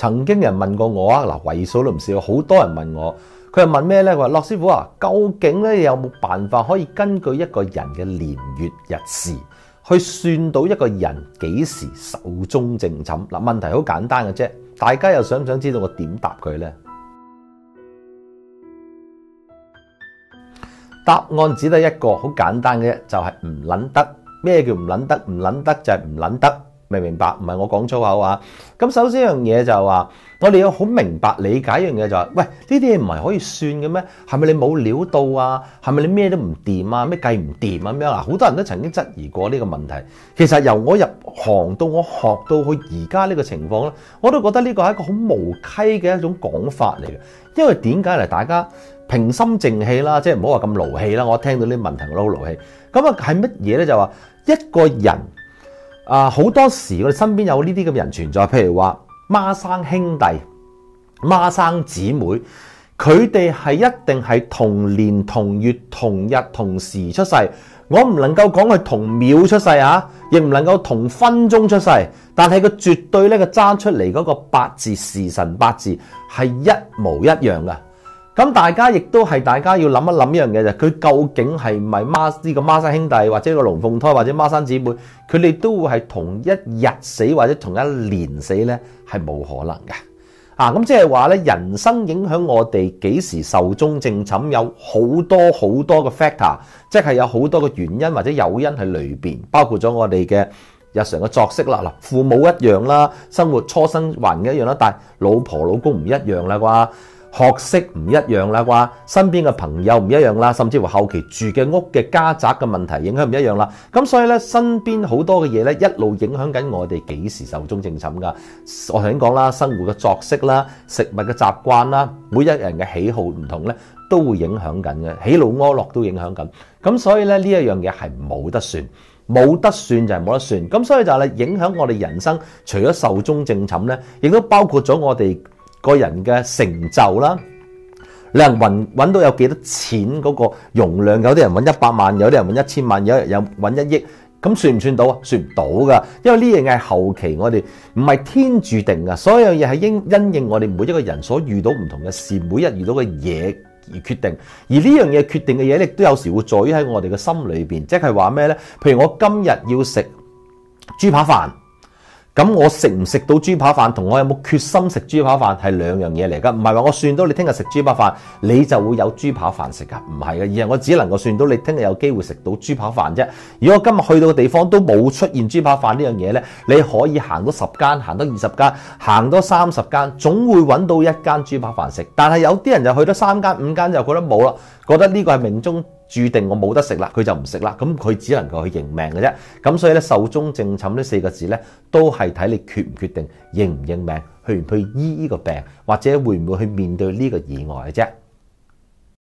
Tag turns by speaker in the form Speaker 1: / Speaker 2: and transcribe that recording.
Speaker 1: 曾經有人問過我啊，嗱，為數都唔少，好多人問我，佢係問咩呢？佢話：駱師傅啊，究竟咧有冇辦法可以根據一個人嘅年月日時去算到一個人幾時壽終正寢？嗱，問題好簡單嘅啫，大家又想唔想知道我點答佢呢？答案只得一個，好簡單嘅啫，就係唔撚得。咩叫唔撚得？唔撚得就係唔撚得。明唔明白？唔係我講粗口啊！咁首先一樣嘢就係話，我哋要好明白理解一樣嘢就係，喂，呢啲嘢唔係可以算嘅咩？係咪你冇料到啊？係咪你咩都唔掂啊？咩計唔掂啊？咁樣啊？好多人都曾經質疑過呢個問題。其實由我入行到我學到去而家呢個情況咧，我都覺得呢個係一個好無稽嘅一種講法嚟嘅。因為點解嚟？大家平心靜氣啦，即係唔好話咁勞氣啦。我聽到呢啲問題我都好勞氣。咁啊係乜嘢咧？就話一個人。好多時我哋身邊有呢啲咁嘅人存在，譬如話孖生兄弟、孖生姊妹，佢哋係一定係同年同月同日同時出世。我唔能夠講佢同秒出世啊，亦唔能夠同分鐘出世，但係佢絕對咧，佢爭出嚟嗰個八字時辰八字係一模一樣嘅。咁大家亦都係大家要諗一諗一樣嘢，就佢究竟係唔係呢個孖生兄弟或者個龍鳳胎或者孖生姊妹，佢哋都會係同一日死或者同一年死咧，係冇可能嘅。咁即係話咧，人生影響我哋幾時壽終正寢有好多好多嘅 factor， 即係有好多嘅原因或者誘因喺裏邊，包括咗我哋嘅日常嘅作息啦。嗱，父母一樣啦，生活初生環境一樣啦，但係老婆老公唔一樣啦啩。學識唔一樣啦啩，身邊嘅朋友唔一樣啦，甚至乎後期住嘅屋嘅家宅嘅問題影響唔一樣啦。咁所以咧，身邊好多嘅嘢咧，一路影響緊我哋幾時壽終正寢噶。我頭先講啦，生活嘅作息啦，食物嘅習慣啦，每一人嘅喜好唔同咧，都會影響緊嘅，喜怒哀樂都影響緊。咁所以咧，呢一樣嘢係冇得算，冇得算就係冇得算。咁所以就係影響我哋人生，除咗壽終正寢咧，亦都包括咗我哋個人嘅成就啦，你人揾到有幾多錢嗰個容量，有啲人揾100萬，有啲人揾1000萬，有人有揾1億，咁算唔算到啊？算唔到噶，因為呢樣嘢係後期我哋唔係天注定噶，所有嘢係因應我哋每一個人所遇到唔同嘅事，每日遇到嘅嘢而決定。而呢樣嘢決定嘅嘢，亦都有時會在於喺我哋嘅心裏邊，即係話咩呢？譬如我今日要食豬扒飯。咁我食唔食到豬扒飯同我有冇決心食豬扒飯係兩樣嘢嚟噶，唔係話我算到你聽日食豬扒飯你就會有豬扒飯食噶，唔係嘅，而係我只能夠算到你聽日有機會食到豬扒飯啫。如果今日去到嘅地方都冇出現豬扒飯呢樣嘢呢，你可以行到10間，行到20間，行多30間，總會揾到一間豬扒飯食。但係有啲人就去到3間5間就覺得冇啦，覺得呢個係命中注定我冇得食啦，佢就唔食啦，咁佢只能夠去認命嘅啫。咁所以咧，壽終正寢呢4個字咧，都係睇你決唔決定認唔認命，去唔去醫呢個病，或者會唔會去面對呢個意外嘅啫。